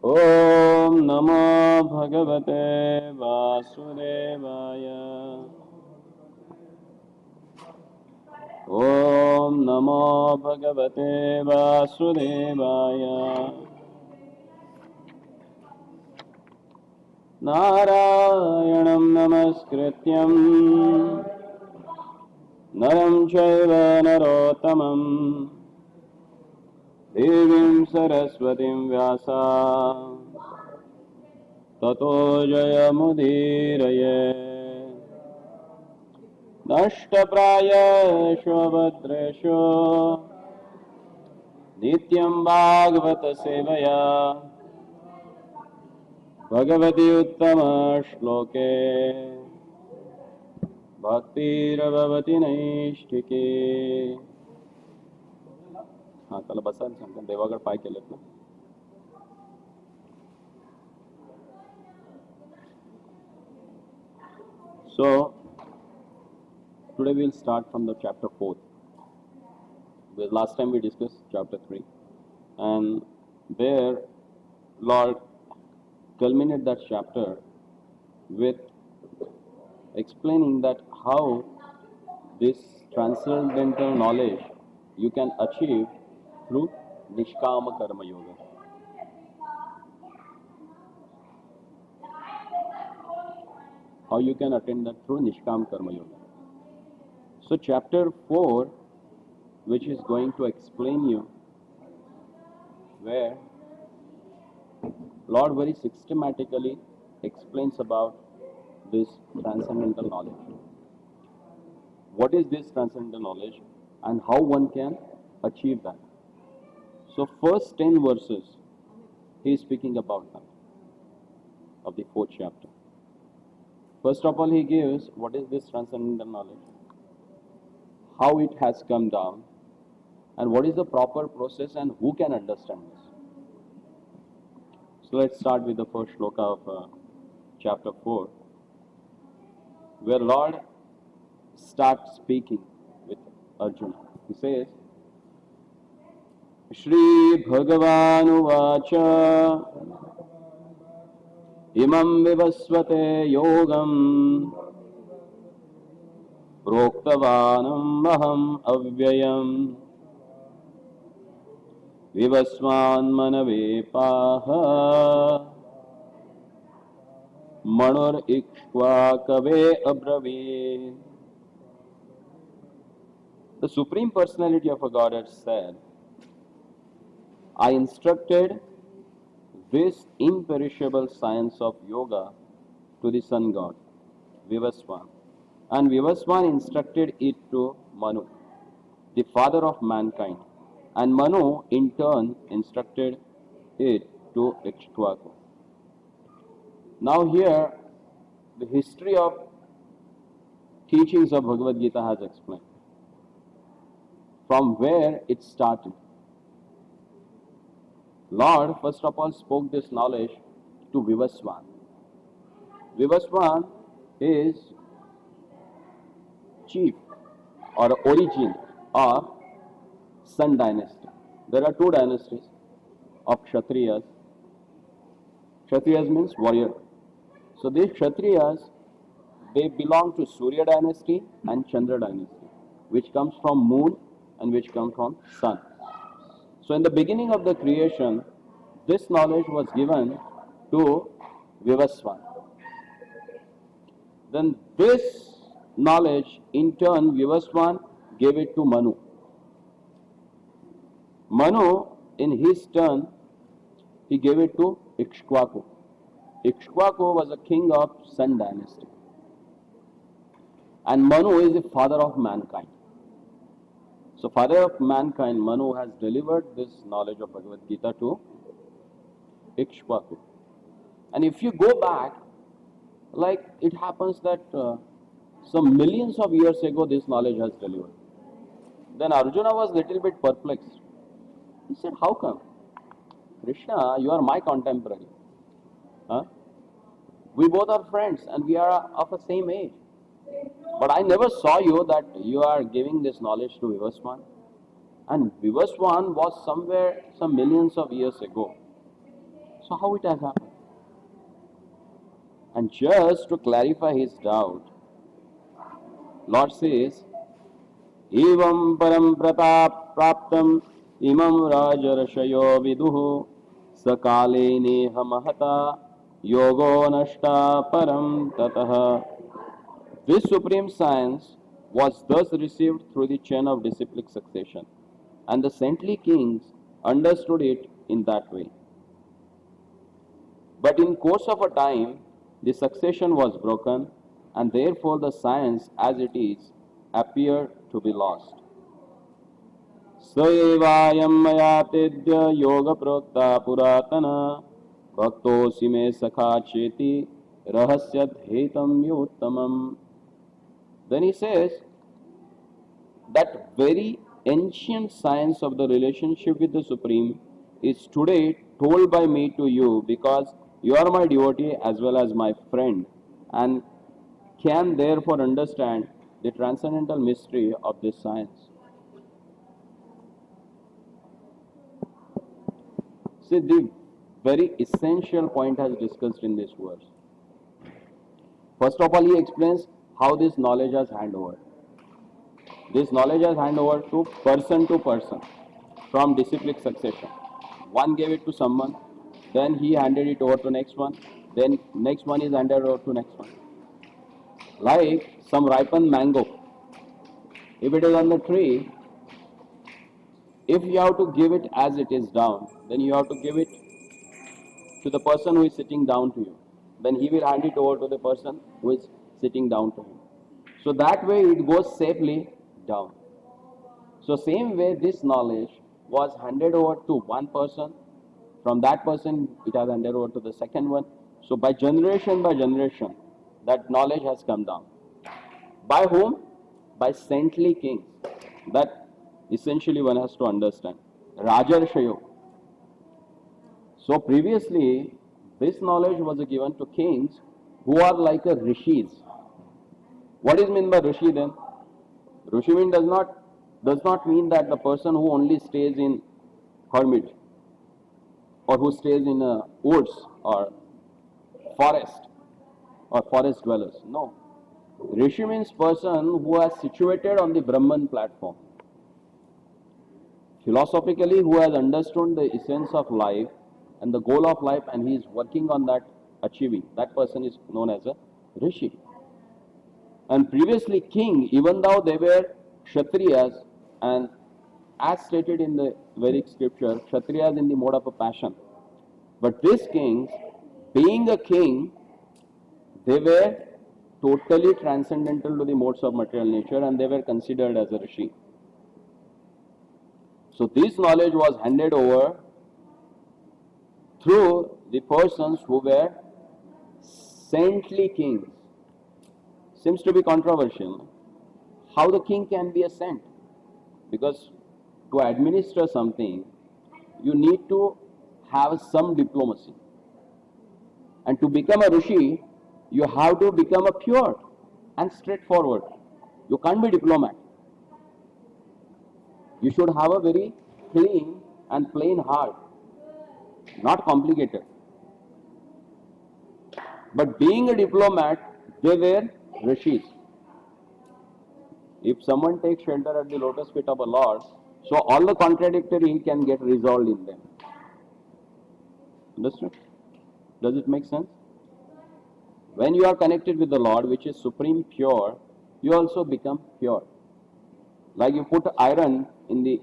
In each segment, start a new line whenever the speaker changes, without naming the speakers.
ॐ नमो भगवते वासुदेवाय। ॐ नमो भगवते वासुदेवाय। नारायणं नमस्कृत्यं नरं चैव नरोत्तमं देवीं सरस्वतीं व्यासा ततो जयमुदीरये। नष्टप्रायेषु भद्रेषु नित्यं भागवत सेवया भगवति उत्तम श्लोके भक्तिरभवति नैष्ठिके। हाँ त्याला बसायला सांगतो, देवागड पाय केलेत ना. So today we'll start from the chapter 4. Last time we discussed chapter 3, and there Lord culminated that chapter with explaining that how this transcendental knowledge you can achieve through Nishkama Karma Yoga. How you can attain that through Nishkam Karma Yoga. So chapter 4, which is going to explain you where Lord very systematically explains about this transcendental knowledge. What is this transcendental knowledge and how one can achieve that? So first 10 verses he is speaking about that of the 4th chapter. First of all, he gives what is this transcendental knowledge, how it has come down, and what is the proper process and who can understand this. So let's start with the first shloka of chapter 4, where Lord starts speaking with Arjuna. He says, Shri Bhagavan Uvacha Imam Vivasvate Yogam Proktavanam Maham Avyayam Vivasvan Manave Paha Manur Ikshva Kave Abravi. The Supreme Personality of a Godhead said, I instructed this imperishable science of yoga to the sun god, Vivasvan. And Vivasvan instructed it to Manu, the father of mankind. And Manu in turn instructed it to Ikshvaku. Now here, the history of teachings of Bhagavad Gita has explained. From where it started. Lord first of all spoke this knowledge to Vivasvan. Vivasvan is chief or origin of Sun dynasty. There are two dynasties of Kshatriyas. Kshatriyas means warrior. So these Kshatriyas, they belong to Surya dynasty and Chandra dynasty, which comes from moon and which comes from sun. So in the beginning of the creation, this knowledge was given to Vivasvan. Then this knowledge, in turn, Vivasvan gave it to Manu. Manu, in his turn, he gave it to Ikshvaku. Ikshvaku was a king of Sun dynasty. And Manu is the father of mankind. So father of mankind, Manu, has delivered this knowledge of Bhagavad Gita to Ikshvaku. And if you go back, like it happens that some millions of years ago this knowledge has delivered. Then Arjuna was little bit perplexed. He said, how come? Krishna, you are my contemporary. Huh? We both are friends and we are of the same age. But I never saw you that you are giving this knowledge to Vivasvan. And Vivasvan was somewhere some millions of years ago. So how it has happened? And just to clarify his doubt, Lord says, Evam param pratap praptam imam rajarashayo viduhu sakale neha mahata yogo nashta param tataha. This supreme science was thus received through the chain of disciplic succession, and the saintly kings understood it in that way. But in course of a time, the succession was broken, and therefore the science as it is appeared to be lost. स एवायं मया तेद्य योगप्रोक्ता पुरातना भक्तोऽसि मे सखा चेति रहस्यद्धेतम्योत्तमम्. Then he says that very ancient science of the relationship with the Supreme is today told by me to you because you are my devotee as well as my friend and can therefore understand the transcendental mystery of this science. See, the very essential point has discussed in this verse. First of all, he explains how this knowledge has handed over. This knowledge has handed over to person from disciplic succession. One gave it to someone, then he handed it over to next one, then next one is handed over to next one. Like some ripened mango. If it is on the tree, if you have to give it as it is down, then you have to give it to the person who is sitting down to you. Then he will hand it over to the person who is sitting down to him. So that way it goes safely down. So same way this knowledge was handed over to one person. From that person it has handed over to the second one. So by generation, that knowledge has come down. By whom? By saintly kings. That essentially one has to understand. Rajarshayo. So previously, this knowledge was given to kings who are like a rishis. What is meant by rishi then? Rishi mean does not mean that the person who only stays in hermit or who stays in woods or forest or forest dwellers. No. Rishi means person who is situated on the Brahman platform. Philosophically, who has understood the essence of life and the goal of life and he is working on that achieving. That person is known as a rishi. And previously king, even though they were kshatriyas and as stated in the Vedic scripture, kshatriyas in the mode of a passion. But these kings, being a king, they were totally transcendental to the modes of material nature and they were considered as a rishi. So this knowledge was handed over through the persons who were saintly kings. Seems to be controversial. How the king can be a saint? Because to administer something, you need to have some diplomacy. And to become a rishi, you have to become a pure and straightforward. You can't be diplomat. You should have a very clean and plain heart, not complicated. But being a diplomat, they were rishis. If someone takes shelter at the lotus feet of a Lord, so all the contradictory can get resolved in them. Understood? Does it make sense? When you are connected with the Lord, which is supreme pure, you also become pure. Like you put iron in the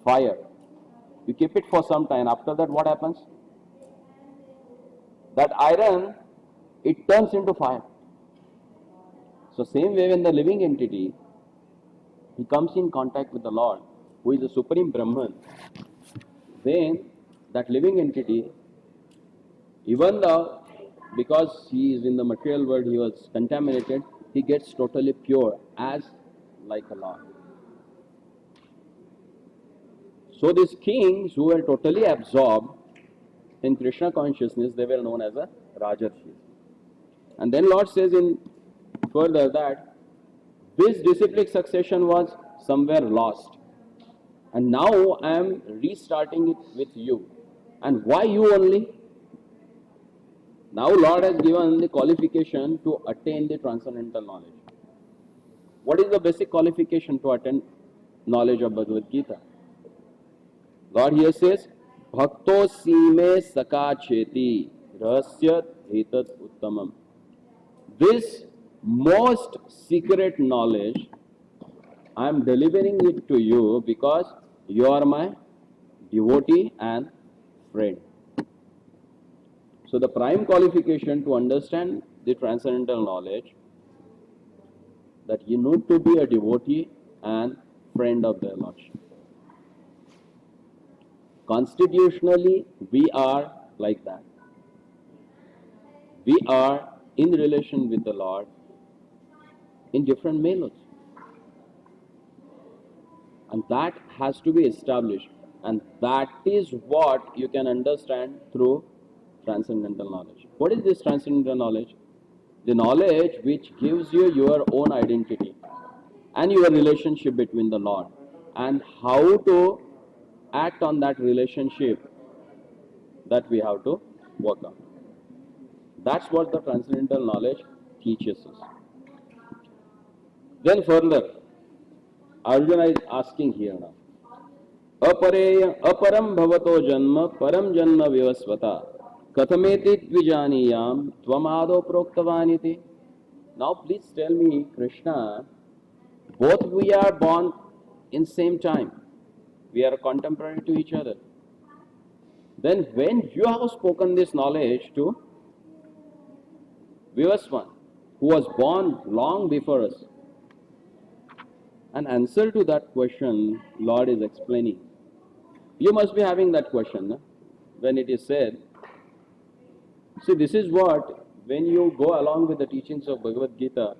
fire, you keep it for some time, after that what happens? That iron, it turns into fire. So same way when the living entity, he comes in contact with the Lord, who is the supreme Brahman, then that living entity, even though because he is in the material world, he was contaminated, he gets totally pure as like a Lord. So these kings who were totally absorbed in Krishna consciousness, they were known as a Rajarshis. And then Lord says in further that this disciplic succession was somewhere lost. And now I am restarting it with you. And why you only? Now Lord has given the qualification to attain the transcendental knowledge. What is the basic qualification to attain knowledge of Bhagavad Gita? Lord here says, Bhakto sime saka cheti rahasya etat uttamam. This most secret knowledge, I am delivering it to you because you are my devotee and friend. So the prime qualification to understand the transcendental knowledge, that you need to be a devotee and friend of the Lordship. Constitutionally, we are like that. We are in relation with the Lord in different manners. And that has to be established. And that is what you can understand through transcendental knowledge. What is this transcendental knowledge? The knowledge which gives you your own identity and your relationship between the Lord, and how to act on that relationship, that we have to work on. That's what the transcendental knowledge teaches us. Then further, Arjuna is asking here now. Aparam bhavato janma param janma vivasvata kathameti dvijaniyam tvamado proktavaniti. Now please tell me, Krishna, both we are born in same time. We are contemporary to each other. Then when you have spoken this knowledge to Vivasvan, who was born long before us, an answer to that question, Lord is explaining. You must be having that question, no? When it is said, see, this is what, when you go along with the teachings of Bhagavad Gita,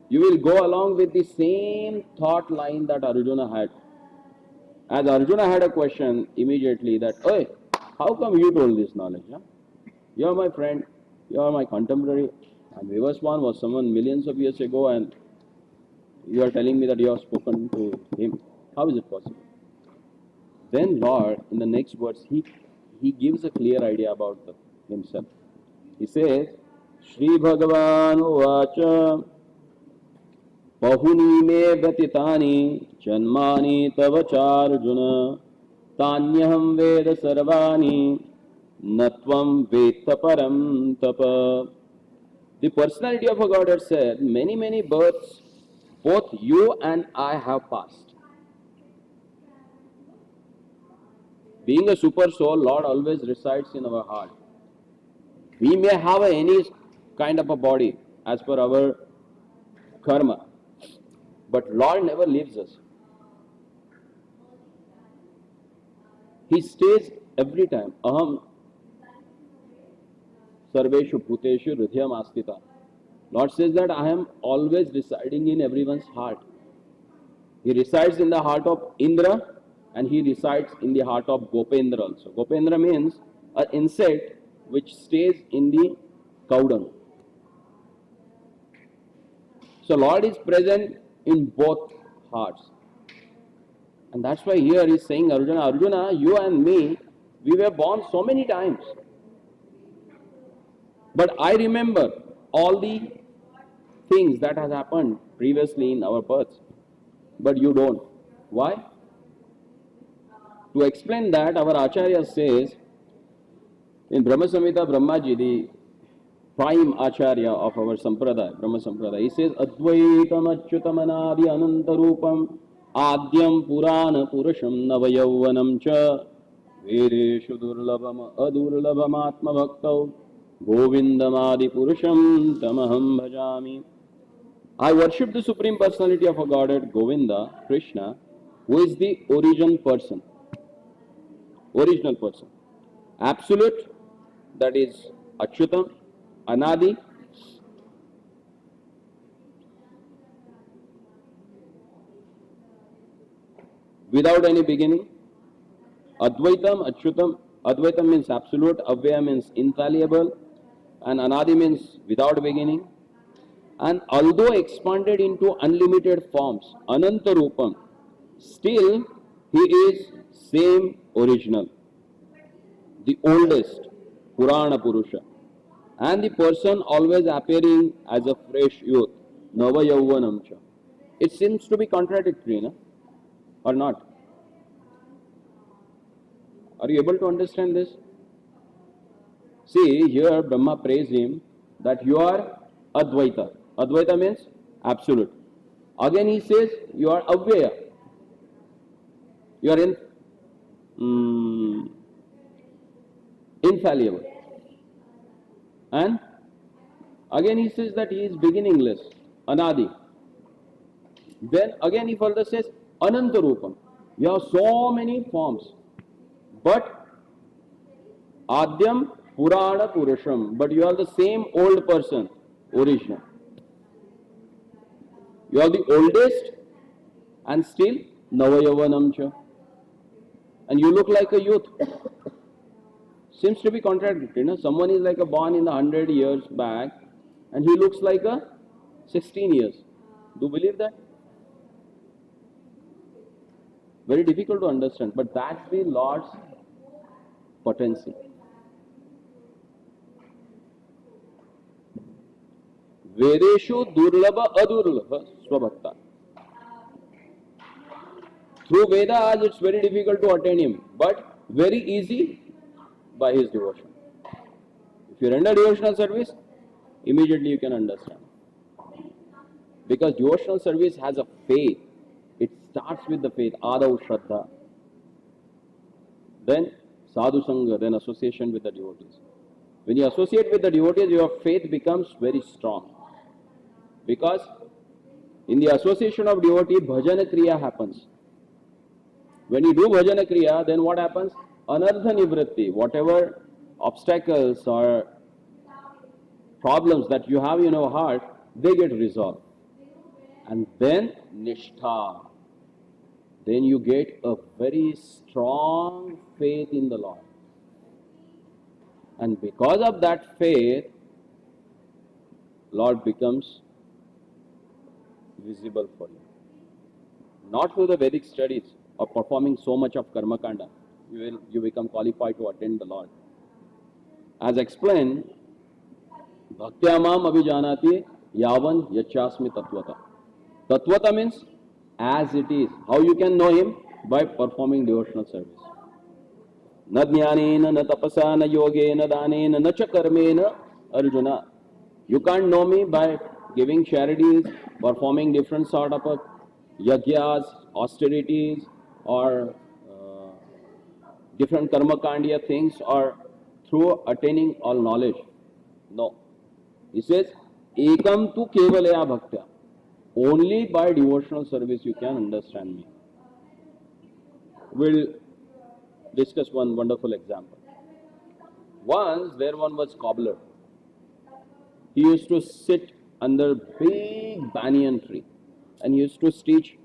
you will go along with the same thought line that Arjuna had. As Arjuna had a question immediately that, "Hey, how come you told this knowledge? Huh? You are my friend, you are my contemporary, and Vivaswan was someone millions of years ago, and you are telling me that you have spoken to him. How is it possible?" Then Lord, in the next words, he gives a clear idea about himself. He says, Shri Bhagavan Uvacha Bahuni me vatitani janmani tavacharjuna tanyaham veda sarvani natvam veta param tapa. The personality of a Godhead said, many, many births both you and I have passed. Being a super soul, Lord always resides in our heart. We may have any kind of a body as per our karma, but Lord never leaves us. He stays every time. Aham sarveshu bhuteshu hridayam astita. Lord says that I am always residing in everyone's heart. He resides in the heart of Indra, and he resides in the heart of Gopendra also. Gopendra means an insect which stays in the cow dung. So Lord is present in both hearts. And that's why here he is saying, Arjuna, you and me, we were born so many times. But I remember all the things that has happened previously in our births. But you don't. Why? To explain that, our Acharya says, in Brahma Samhita, Brahmaji, the prime Acharya of our Sampradaya, Brahma Sampradaya, he says, Advaitam Achyutamanadi Anantarupam Adyam Purana Purusham Navayauvanam Cha Vedeshu Durlabam Adurlabam Atma Bhaktau Govindamadi Purusham Tamaham Bhajami. I worship the Supreme Personality of a Godhead, Govinda, Krishna, who is the original person. Absolute, that is Achyutam, Anadi, without any beginning. Advaitam, Achyutam. Advaitam means absolute, Avyaya means infallible, and Anadi means without beginning. And although expanded into unlimited forms, Ananta Rupam, still he is same original, the oldest Purana Purusha. and the person always appearing as a fresh youth, Nava Yauvanamcha. It seems to be contradictory, no? Or not? Are you able to understand this? See, here Brahma praised him that you are Advaita. Advaita means absolute. Again he says you are Avyaya. You are mm, infallible. And again he says that he is beginningless, Anadi. Then again he further says Ananta Rupam. You have so many forms. But Adyam Purana Purusham. But you are the same old person, original. You are the oldest and still Navayavanamcha. And you look like a youth. Seems to be contradictory. No? Someone is like a born in 100 years back and he looks like a 16 years. Do you believe that? Very difficult to understand. But that's the Lord's potency. Vedeshu Durlabha Adurlabha Swabhakta. Through Vedas, it's very difficult to attain him, but very easy by his devotion. If you render devotional service, immediately you can understand. Because devotional service has a faith. It starts with the faith, Adav Shraddha. Then Sadhu Sangha, then association with the devotees. When you associate with the devotees, your faith becomes very strong. Because in the association of devotee, bhajana kriya happens. When you do bhajana kriya, then what happens? Anartha nivritti, whatever obstacles or problems that you have in your heart, they get resolved. And then nishtha. Then you get a very strong faith in the Lord. And because of that faith, Lord becomes visible for you. Not through the Vedic studies or performing so much of karma kanda, you become qualified to attend the Lord. As explained, Bhaktyamam abhijanati yavan yachasmi tattvata. Tattvata means as it is. How you can know him? By performing devotional service. Na jnanena, na tapasa, na yogena, danena, na cha karmena, Arjuna. You can't know me by giving charities, performing different sort of yagyas, austerities, or different karma kandiya things, or through attaining all knowledge. No. He says, Ekam tu kevalaya bhaktya. Only by devotional service you can understand me. We'll discuss one wonderful example. Once there one was cobbler. He used to sit under big banyan tree and he used to stitch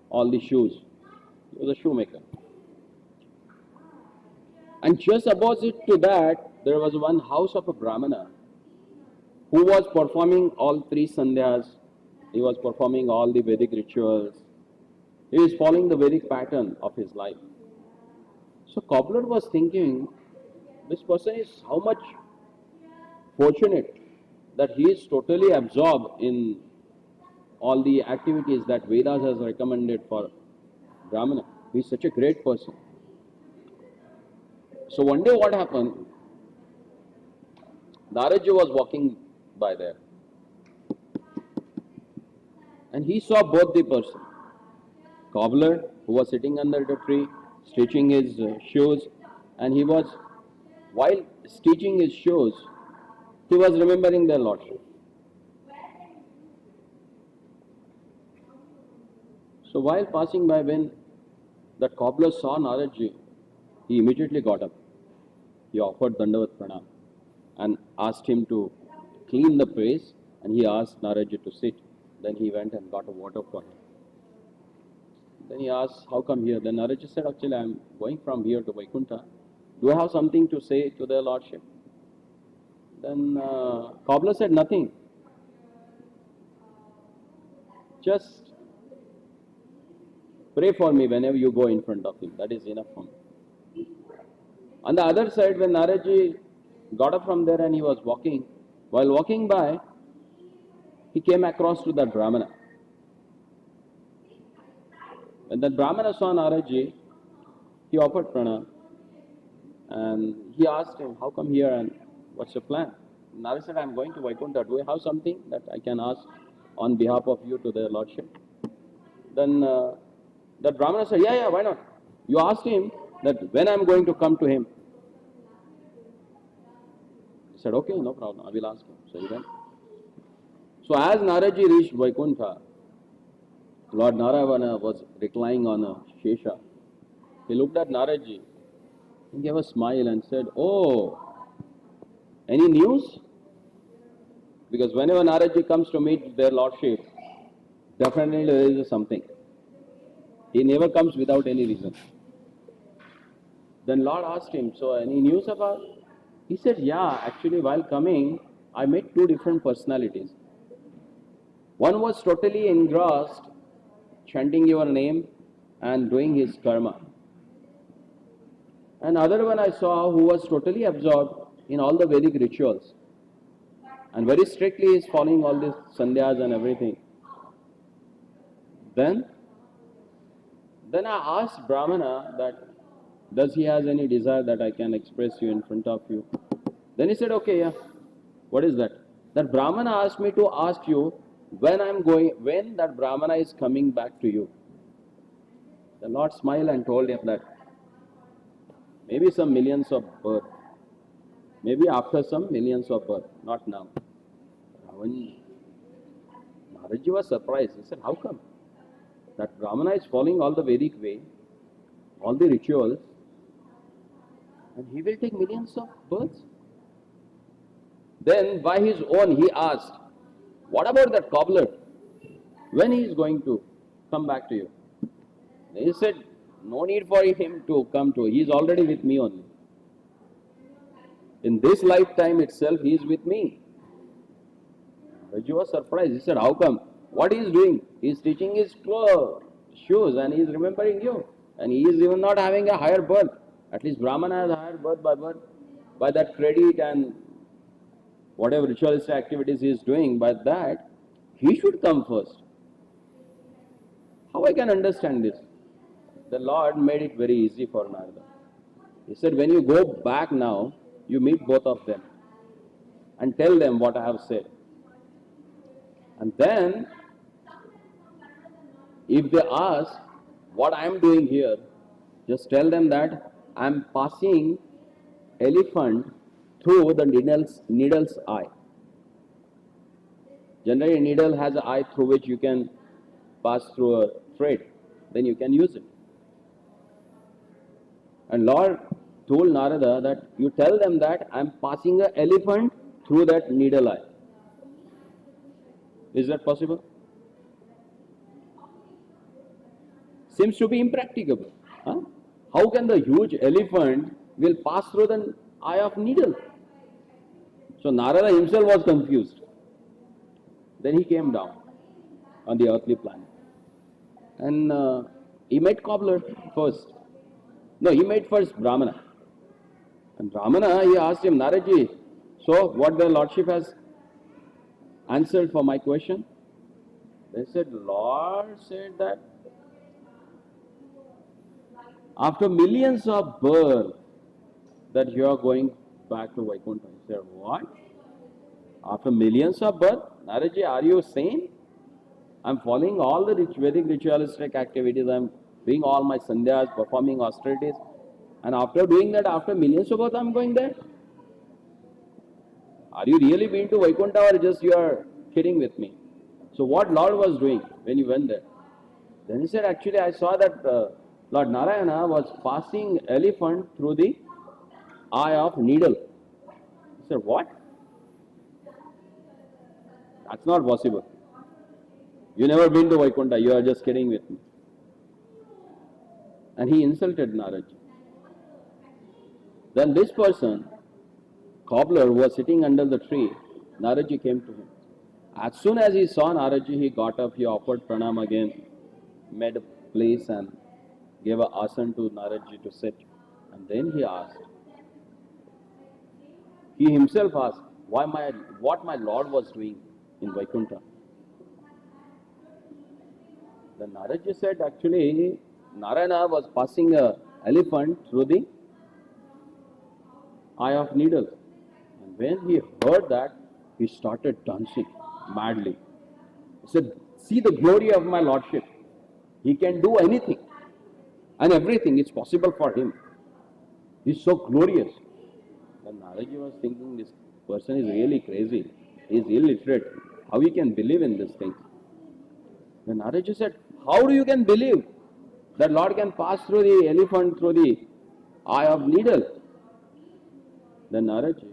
all the shoes. He was a shoemaker. And just opposite to that, there was one house of a Brahmana who was performing all 3 sandhyas. He was performing all the Vedic rituals. He was following the Vedic pattern of his life. So cobbler was thinking, this person is how much fortunate that he is totally absorbed in all the activities that Vedas has recommended for Brahmana. He is such a great person. So one day what happened? Naradji was walking by there. And he saw both the person. Cobbler, who was sitting under the tree, stitching his shoes, and he was, while stitching his shoes, he was remembering their Lordship. So while passing by, when the cobbler saw Naradji, he immediately got up. He offered Dandavat Pranam and asked him to clean the place, and he asked Naradji to sit. Then he went and got a water for him. Then he asked, how come here? Then Naradji said, actually I am going from here to Vaikuntha. Do I have something to say to their Lordship? Then cobbler said, nothing. Just pray for me whenever you go in front of him. That is enough for me. On the other side, when Naradji got up from there and he was walking. While walking by, he came across to that Brahmana. When that Brahmana saw Naraji, he offered pranam and he asked him, how come here and what's your plan? Narad said, I'm going to Vaikuntha. Do you have something that I can ask on behalf of you to their lordship? Then the Brahmana said, yeah, why not? You asked him that when I'm going to come to him. He said, okay, no problem, I will ask him. So he went. So as Naraji reached Vaikuntha, Lord Narayana was reclining on a Shesha. He looked at Naraji, he gave a smile and said, oh, any news? Because whenever Naraji comes to meet their lordship, definitely there is something. He never comes without any reason. Then Lord asked him, so any news about? He said, yeah, actually while coming, I met two different personalities. One was totally engrossed, chanting your name and doing his karma. Another one I saw who was totally absorbed in all the Vedic rituals and very strictly is following all these sandhyas and everything. Then I asked Brahmana that does he has any desire that I can express you in front of you? Then he said, okay, yeah. What is that? That Brahmana asked me to ask you when that Brahmana is coming back to you. The Lord smiled and told him that maybe some millions of birth, maybe after some millions of birth, not now. When Naraji was surprised, he said, how come? That Brahmana is following all the Vedic way, all the rituals, and he will take millions of births. Then by his own he asked, what about that cobbler? When he is going to come back to you? He said, no need for him to come to, he is already with me only. In this lifetime itself, he is with me. Raji was surprised. He said, how come? What he is doing? He is teaching his shoes and he is remembering you. And he is even not having a higher birth. At least Brahmana has a higher birth by that credit and whatever ritualistic activities he is doing. By that, he should come first. How I can understand this? The Lord made it very easy for Narada. He said, when you go back now, you meet both of them and tell them what I have said. And then, if they ask what I am doing here, just tell them that I am passing elephant through the needle's eye. Generally, a needle has an eye through which you can pass through a thread. Then you can use it. And Lord told Narada that you tell them that I am passing an elephant through that needle eye. Is that possible? Seems to be impracticable. Huh? How can the huge elephant will pass through the eye of needle? So Narada himself was confused. Then he came down on the earthly planet. And he met cobbler first. No, he met first Brahmana. And Brahmana, he asked him, Naraji, so what the Lordship has answered for my question? They said, Lord said that after millions of births that you are going back to Vaikuntha. He said, what? After millions of births? Naraji, are you sane? I'm following all the Vedic ritualistic activities. I'm doing all my sandhyas, performing austerities. And after doing that, after millions of births, I'm going there? Are you really been to Vaikuntha or just you are kidding with me? So what Lord was doing when you went there? Then he said, actually I saw that Lord Narayana was passing elephant through the eye of needle. He said, what? That's not possible. You never been to Vaikuntha, you are just kidding with me. And he insulted Naraji. Then this person, cobbler, was sitting under the tree. Naraji came to him. As soon as he saw Naraji, he got up, he offered pranam again, made a place and gave a asan to Naraji to sit. And then he asked, He himself asked, what my Lord was doing in Vaikuntha. Then Naraji said, actually, Narayana was passing a elephant through the eye of needle. And when he heard that, he started dancing madly. He said, see the glory of my Lordship. He can do anything and everything is possible for him. He's so glorious. Then Naraji was thinking, this person is really crazy. He is illiterate. How he can believe in this thing? Then Naraji said, how do you can believe that Lord can pass through the elephant through the eye of needle? Then Naraji,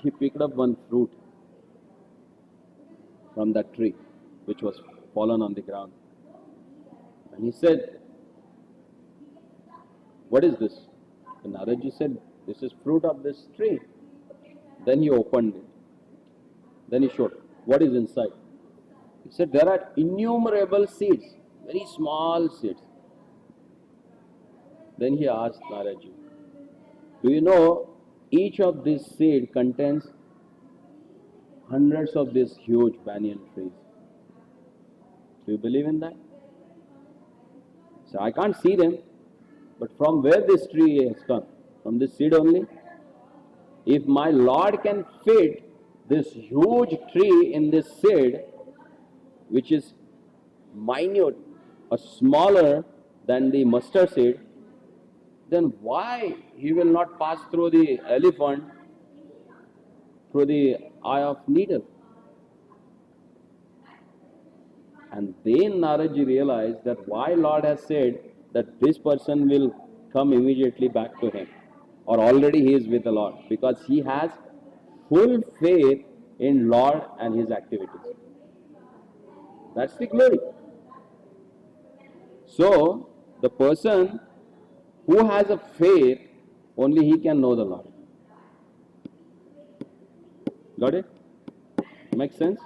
he picked up one fruit from that tree which was fallen on the ground. And he said, what is this? And Naraji said, this is fruit of this tree. Then he opened it. Then he showed, what is inside? He said, there are innumerable seeds, very small seeds. Then he asked Naraji, do you know each of these seeds contains hundreds of these huge banyan trees? Do you believe in that? So I can't see them, but from where this tree has come? From this seed only? If my Lord can fit this huge tree in this seed, which is minute or smaller than the mustard seed, then why he will not pass through the elephant through the eye of needle? And then Naraji realized that why Lord has said that this person will come immediately back to him, or already he is with the Lord, because he has full faith in Lord and his activities. That's the glory. So, the person who has a faith, only he can know the Lord. Got it? Makes sense?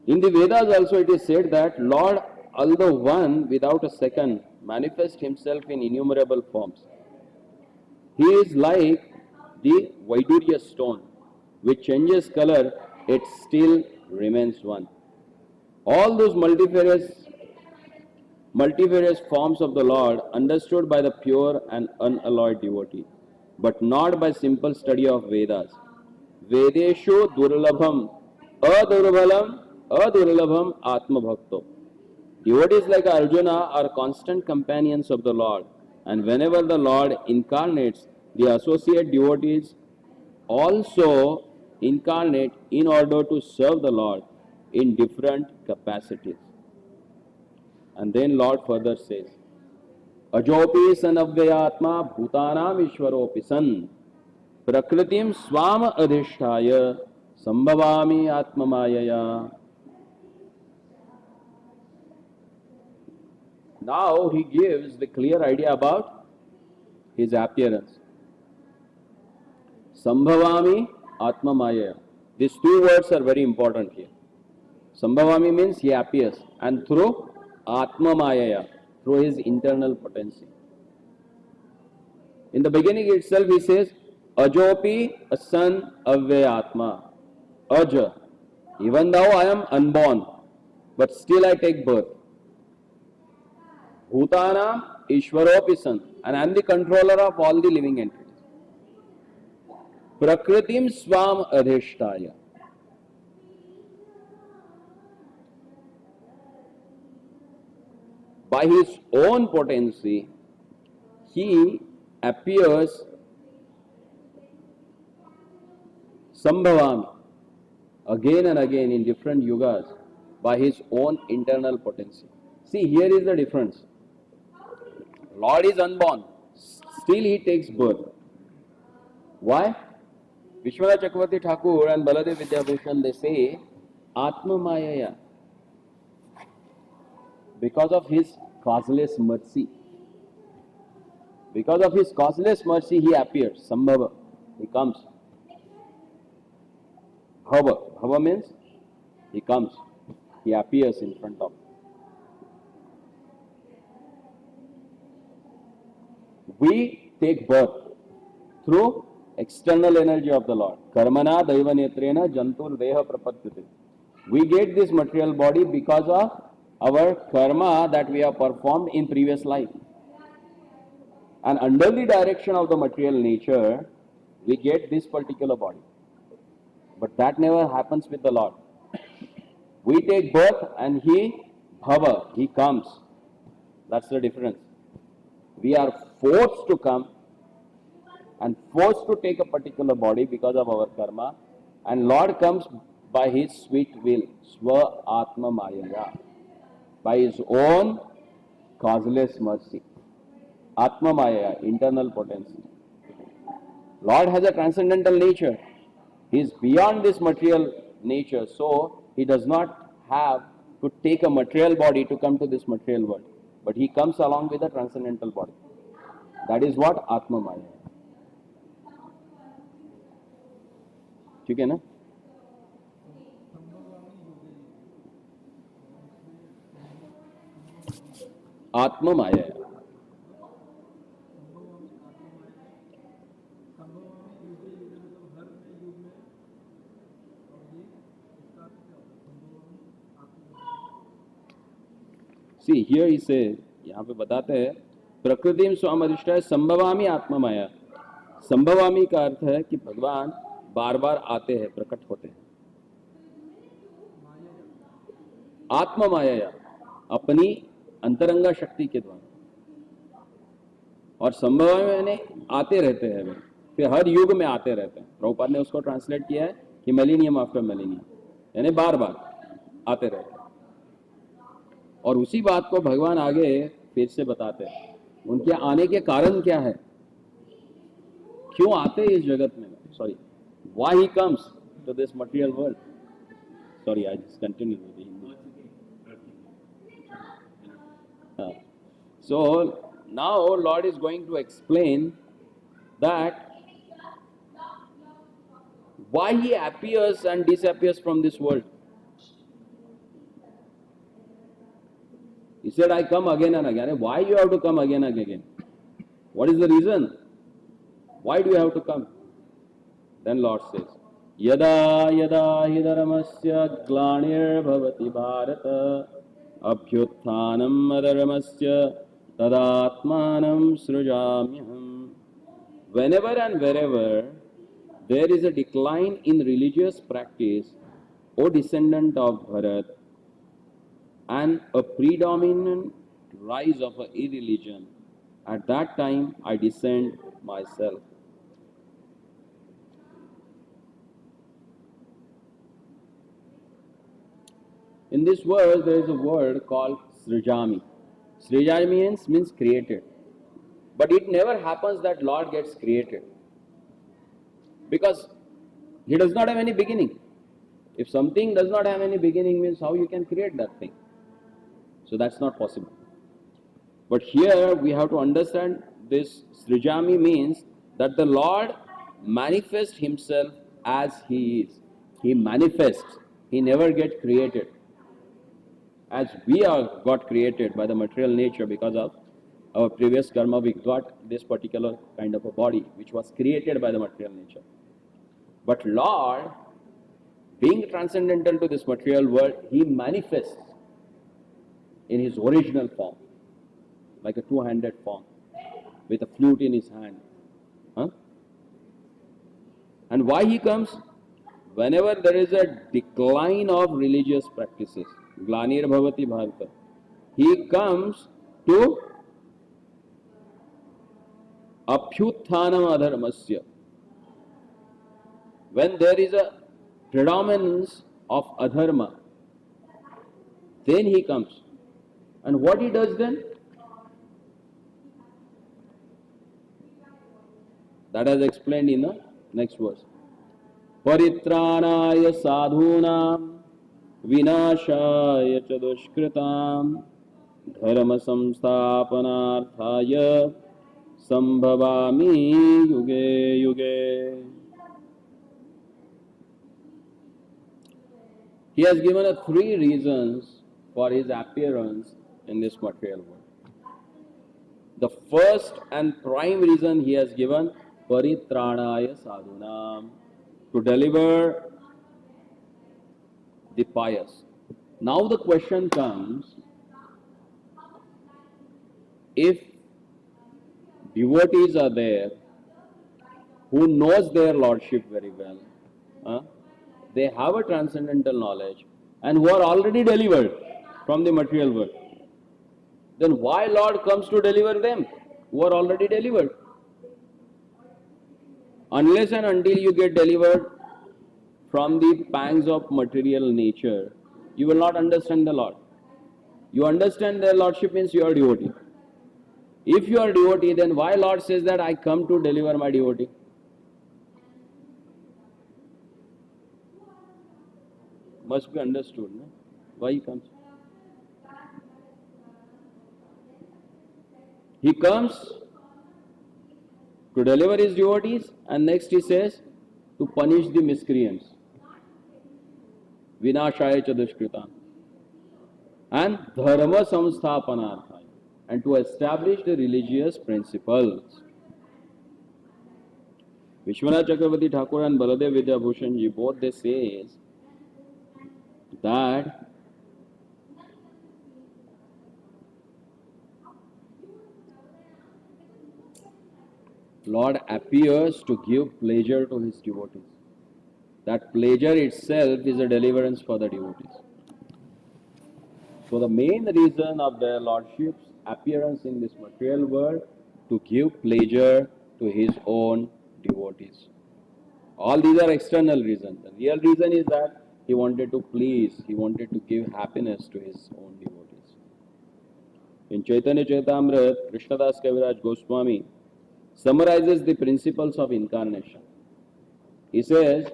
In the Vedas also it is said that Lord, although one without a second, manifests himself in innumerable forms. He is like the Vaidurya stone, which changes color, it still remains one. All those multifarious forms of the Lord understood by the pure and unalloyed devotee, but not by simple study of Vedas. Vedeshu durlabham adurlabham atma bhakto. Devotees like Arjuna are constant companions of the Lord, and whenever the Lord incarnates, the associate devotees also incarnate in order to serve the Lord in different capacities. And then Lord further says, Ajopi san avyayatma bhutanam ishwaropi san prakritim swam adhishtaya sambhavami atmamayaya. Now he gives the clear idea about his appearance. Sambhavami atmamayaya. These two words are very important here. Sambhavami means he appears, and through atmamayaya, through his internal potency. In the beginning itself he says, Ajopi a son avyayatma. Aja. Even though I am unborn, but still I take birth. Bhutana Ishwaropi san, and I am the controller of all the living entities. Prakritim swam adhishtaya. By his own potency, he appears Sambhavami again and again in different yugas by his own internal potency. See, here is the difference. Lord is unborn, still he takes birth. Why? Vishwanath Chakravarti Thakur and Baladev Vidyabhushan, they say, Atma Mayaya, because of his causeless mercy. Because of his causeless mercy, he appears. Sambhava, he comes. Bhava, Bhava means he comes. He appears in front of. We take birth through external energy of the Lord. Karmana daiva netrena jantur deha prapadyate. We get this material body because of our karma that we have performed in previous life. And under the direction of the material nature, we get this particular body. But that never happens with the Lord. We take birth and He, Bhava, He comes. That's the difference. We are forced to come and forced to take a particular body because of our karma. And Lord comes by His sweet will, Swa Atma Mayaya, by His own causeless mercy. Atma Mayaya, internal potency. Lord has a transcendental nature. He is beyond this material nature, so He does not have to take a material body to come to this material world. But He comes along with a transcendental body. That is what Atma Maya है. ठीक है ना? Atma Maya है. See, here he says, यहाँ पे बताते हैं प्रकृति स्वामधिष्ठाय संभवामी आत्मा माया. संभवामी का अर्थ है कि भगवान बार बार आते हैं, प्रकट होते हैं. आत्मा माया अपनी अंतरंगा शक्ति के द्वारा. और संभवामी यानी आते रहते हैं वे, फिर हर युग में आते रहते हैं. प्रभुपाद ने उसको ट्रांसलेट किया है कि मिलेनियम आफ्टर मिलेनियम, यानी बार बार आते रहते हैं. और उसी बात को भगवान आगे फिर से बताते हैं. उनके आने के कारण क्या है, क्यों आते हैं इस जगत में. Sorry, why he comes to this material world. Sorry, I just continue with Hindi. So now Lord is going to explain that why He appears and disappears from this world. He said, I come again and again. Why you have to come again and again? What is the reason? Why do you have to come? Then Lord says, Yada yada hi dharmasya glanir bhavati bharata abhyutthanam adharmasya tadatmanam srujamyaham. Whenever and wherever there is a decline in religious practice, O descendant of Bharat, and a predominant rise of a irreligion, at that time I descend myself. In this world there is a word called Srijami. Srijami means created. But it never happens that Lord gets created, because He does not have any beginning. If something does not have any beginning, means how you can create that thing? So that's not possible. But here we have to understand this Srijami means that the Lord manifests Himself as He is. He manifests. He never gets created. As we are got created by the material nature because of our previous karma, we got this particular kind of a body which was created by the material nature. But Lord, being transcendental to this material world, He manifests in His original form, like a two-handed form, with a flute in His hand. And why He comes? Whenever there is a decline of religious practices, Glanir Bhavati Bharata, He comes to Abhyutthanam Adharmasya. When there is a predominance of adharma, then He comes. And what He does then? That is explained in the next verse. Paritranaya sadhunam vinashaya cha dushkritam dharma samsthapanarthaya sambhavami yuge yuge. He has given us three reasons for His appearance in this material world. The first and prime reason he has given, paritranaya sadhunam, to deliver the pious. Now the question comes, if devotees are there who knows their lordship very well, uh, they have a transcendental knowledge and who are already delivered from the material world, then why Lord comes to deliver them who are already delivered? Unless and until you get delivered from the pangs of material nature, you will not understand the Lord. You understand their lordship means you are devotee. If you are devotee, then why Lord says that I come to deliver my devotee? Must be understood, no? Why he comes? He comes to deliver his devotees, and next he says to punish the miscreants. Vinashaya cha dushkritam. And dharma samsthapanarthaya. And to establish the religious principles. Vishwanath Chakravarti Thakur and Baladev Vidyabhushan ji both they say that Lord appears to give pleasure to his devotees. That pleasure itself is a deliverance for the devotees. So the main reason of their lordship's appearance in this material world to give pleasure to his own devotees. All these are external reasons. The real reason is that he wanted to please, he wanted to give happiness to his own devotees. In Chaitanya Charitamrita, Krishnadas Kaviraj Goswami summarizes the principles of incarnation. He says,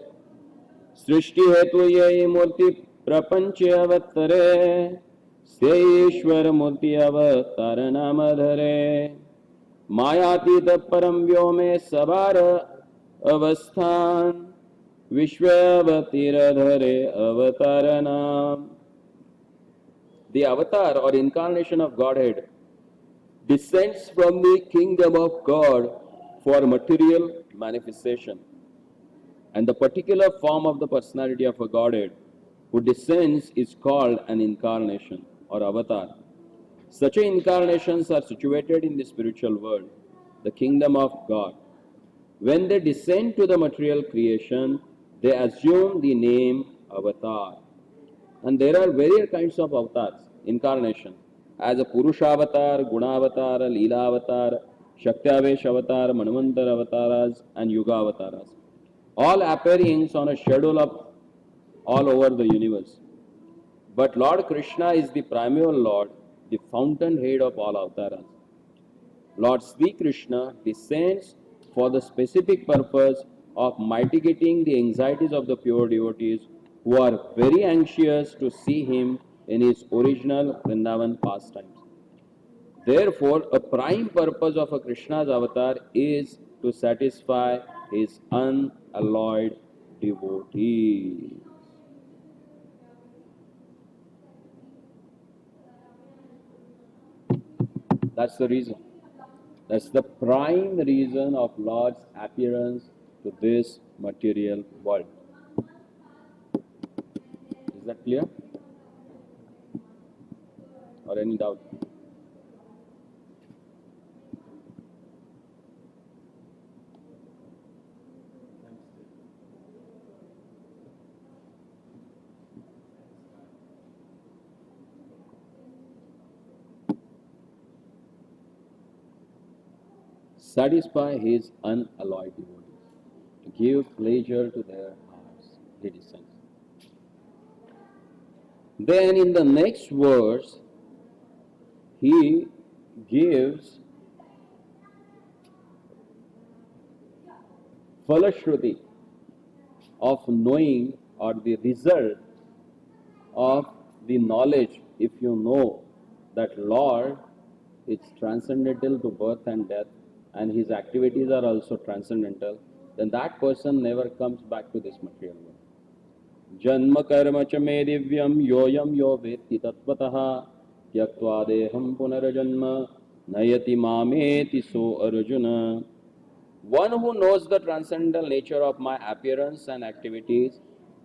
सृष्टि हेतु ये मूर्ति प्रपंच अवतरे से ईश्वर मूर्ति अवतार नाम धरे मायातीत परम व्योमे सबार अवस्थान विश्ववतीर धरे अवतार नाम. The avatar or incarnation of Godhead descends from the kingdom of God for material manifestation. And the particular form of the personality of a Godhead who descends is called an incarnation or avatar. Such incarnations are situated in the spiritual world, the kingdom of God. When they descend to the material creation, they assume the name avatar. And there are various kinds of avatars, incarnation, as a Purusha avatar, Guna avatar, Leela avatar, Shaktiavesh avatar, Manvantar avatars, and Yuga avatars, all appearing on a schedule of all over the universe. But Lord Krishna is the primeval Lord, the fountainhead of all avatars. Lord Sri Krishna descends for the specific purpose of mitigating the anxieties of the pure devotees who are very anxious to see him in his original Vrindavan pastimes. Therefore, a prime purpose of a Krishna's avatar is to satisfy his unalloyed devotees. That's the reason. That's the prime reason of Lord's appearance to this material world. Is that clear? Or any doubt? Satisfy his unalloyed devotees, to give pleasure to their hearts, he descends. Then in the next verse, he gives falashruti of knowing or the result of the knowledge. If you know that Lord is transcendental to birth and death and his activities are also transcendental, then that person never comes back to this material world. Janma karma cha me divyam yoyam yo vetti tatvatah tyaktva deham punarajanma Nayati mameti so Arjuna. One who knows the transcendental nature of my appearance and activities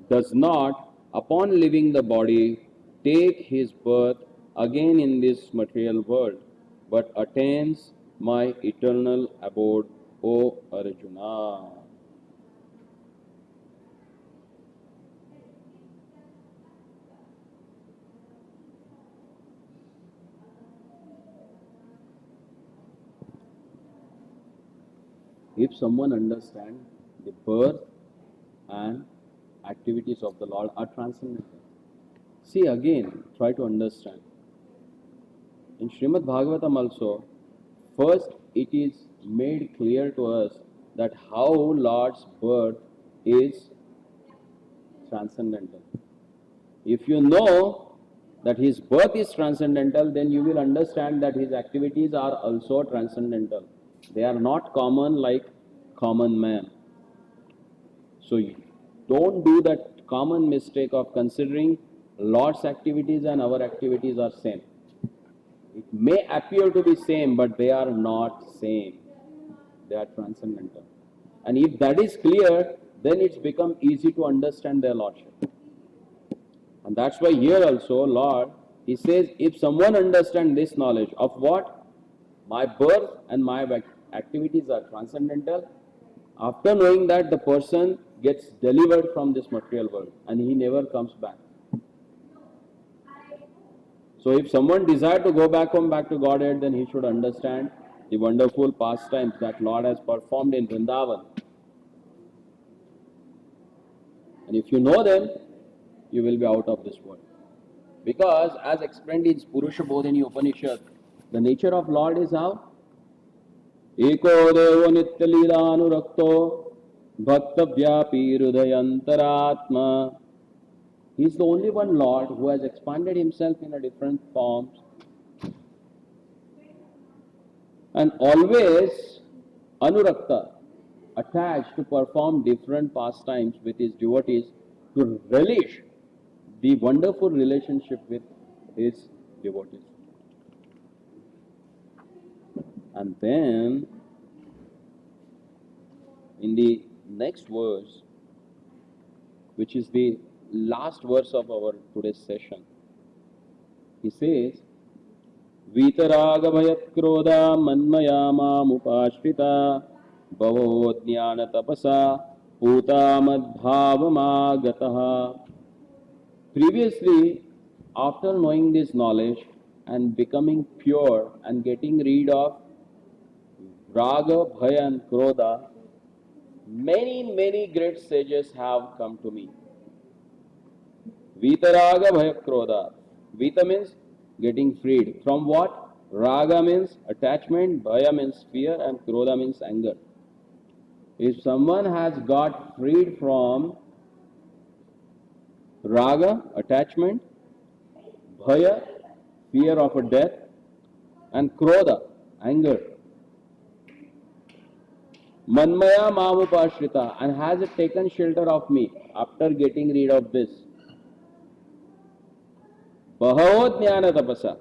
does not, upon leaving the body, take his birth again in this material world, but attains my eternal abode, O Arjuna. If someone understands the birth and activities of the Lord are transcendental. See again, try to understand. In Srimad Bhagavatam also, first it is made clear to us that how Lord's birth is transcendental. If you know that his birth is transcendental, then you will understand that his activities are also transcendental. They are not common like common man. So don't do that common mistake of considering Lord's activities and our activities are same. It may appear to be same, but they are not same. They are transcendental. And if that is clear, then it's become easy to understand their Lordship. And that's why here also, Lord, He says, if someone understands this knowledge of what? My birth and my activities are transcendental, after knowing that, the person gets delivered from this material world and he never comes back. So if someone desires to go back home, back to Godhead, then he should understand the wonderful pastimes that Lord has performed in Vrindavan. And if you know them, you will be out of this world. Because as explained in Purusha Bodhini Upanishad, the nature of Lord is how? Eko devo nitya lila anurakto bhakta vyapi hridayantaratma. He is the only one Lord who has expanded himself in a different forms and always anurakta, attached to perform different pastimes with his devotees to relish the wonderful relationship with his devotees. And then in the next verse, which is the last verse of our today's session, he says, Vitaraga bhayatkroda manmaya mamupashrita bhavo jnana tapasa puta madbhavamagataha. Previously, after knowing this knowledge and becoming pure and getting rid of raga, bhaya and krodha, many great sages have come to me. Vitaraga bhaya krodha. Vita means getting freed. From what? Raga means attachment, bhaya means fear, and krodha means anger. If someone has got freed from raga, attachment, bhaya, fear of a death, and krodha, anger, manmaya mamupashrita, and has taken shelter of me after getting rid of this, bahavo jnana tapasa.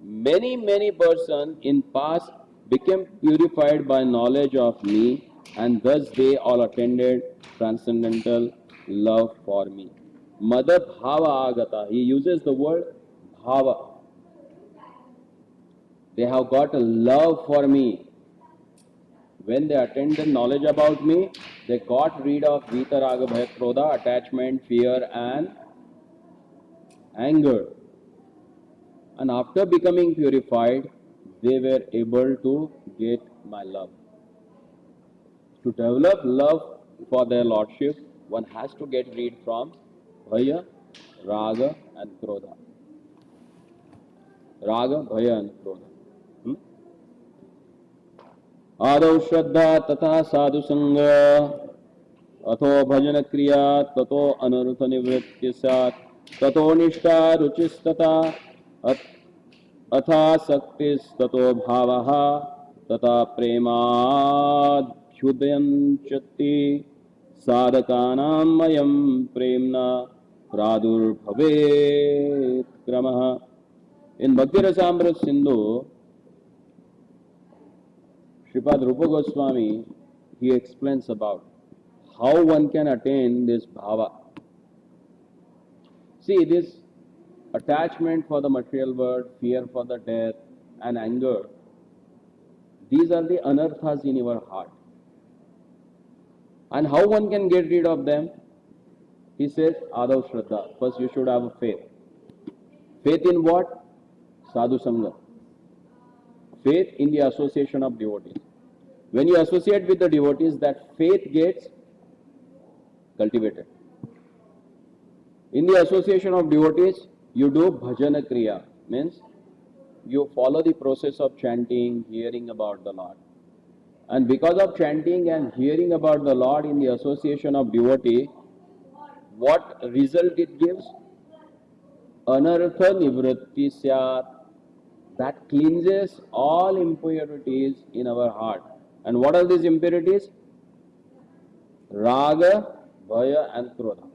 Many persons in past became purified by knowledge of me, and thus they all attended transcendental love for me. Mada bhava agata. He uses the word bhava. They have got a love for me. When they attained the knowledge about me, they got rid of Vita Raga Bhaya Krodha, attachment, fear, and anger. And after becoming purified, they were able to get my love. To develop love for their Lordship, one has to get rid from Bhaya, Raga, and Krodha. Raga, Bhaya, and Krodha. आदौ श्रद्धा तथा साधु संग अथो भजन क्रिया ततो अनर्थ निवृत्ति स्यात् ततो निष्ठा रुचिस्तथा अथा शक्तिस्ततो भावः तथा प्रेमाभ्युदयञ्चति साधकानां मयं प्रेम्णा प्रादुर्भवेत् क्रमः. In Bhakti Rasamrita Sindhu, Sripad Rupa Goswami, he explains about how one can attain this bhava. See, this attachment for the material world, fear for the death, and anger, these are the anarthas in your heart. And how one can get rid of them? He says, Adav Shraddha. First, you should have a faith. Faith in what? Sadhu Sangha. Faith in the association of devotees. When you associate with the devotees, that faith gets cultivated. In the association of devotees, you do bhajana kriya, means you follow the process of chanting, hearing about the Lord. And because of chanting and hearing about the Lord in the association of devotee, what result it gives? Anartha nivritti syat. That cleanses all impurities in our heart. And what are these impurities? Raga, Bhaya and Krodha.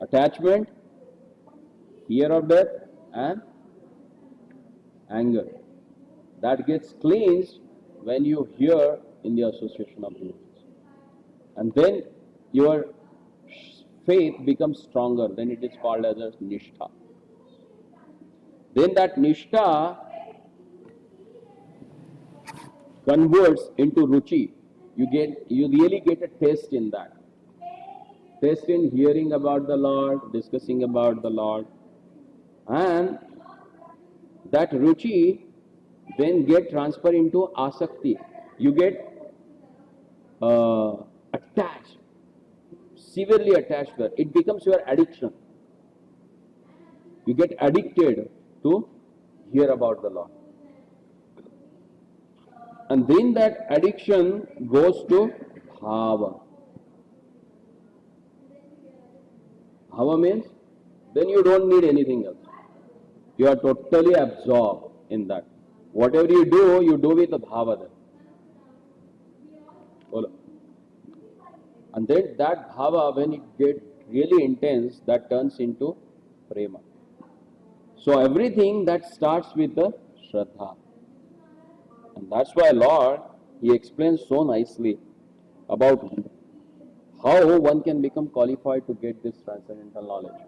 Attachment, fear of death and anger. That gets cleansed when you hear in the association of devotees. And then your faith becomes stronger. Then it is called as a nishtha. Then that nishtha converts into ruchi. You really get a taste in that. Taste in hearing about the Lord, discussing about the Lord. And that ruchi then get transferred into asakti. You get attached, severely attached to it. It becomes your addiction. You get addicted to hear about the Lord. And then that addiction goes to bhava. Bhava means then you don't need anything else. You are totally absorbed in that. Whatever you do with the bhava then. And then that bhava, when it gets really intense, that turns into prema. So everything that starts with the shraddha. And that's why Lord, He explains so nicely about how one can become qualified to get this transcendental knowledge.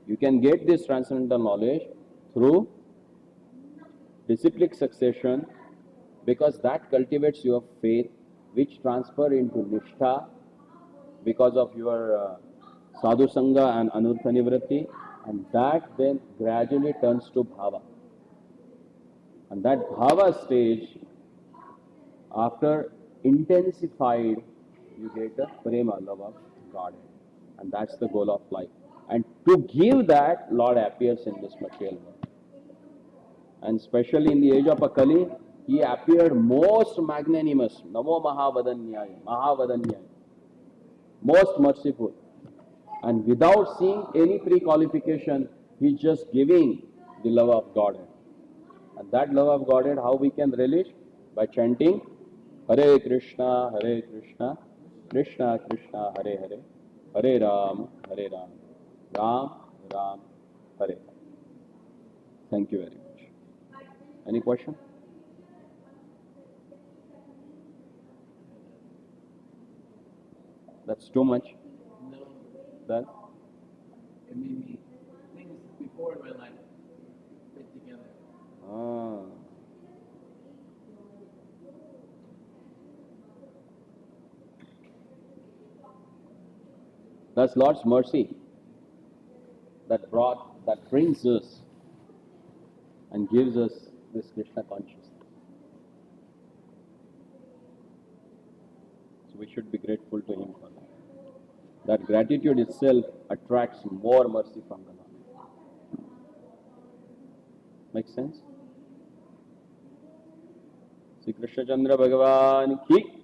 You can get this transcendental knowledge through disciplic succession, because that cultivates your faith, which transfer into nishtha because of your sadhu sangha and anurtha nivritti, and that then gradually turns to bhava. And that bhava stage, after intensified, you get the prema, love of Godhead. And that's the goal of life. And to give that, Lord appears in this material world. And especially in the age of Akali, He appeared most magnanimous, Namo Mahavadanyaya, most merciful. And without seeing any pre-qualification, He's just giving the love of Godhead. And that love of Godhead, how we can relish? By chanting Hare Krishna, Krishna Krishna, Hare Hare, Hare Ram, Ram Ram, Hare. Thank you very much. Any question? That's too much?
No.
Then?
It made me, things before in my life fit together.
Ah. That's Lord's mercy that brings us and gives us this Krishna consciousness. So we should be grateful to Him for that. That gratitude itself attracts more mercy from the Lord. Make sense? Sri Krishna Chandra Bhagavan ki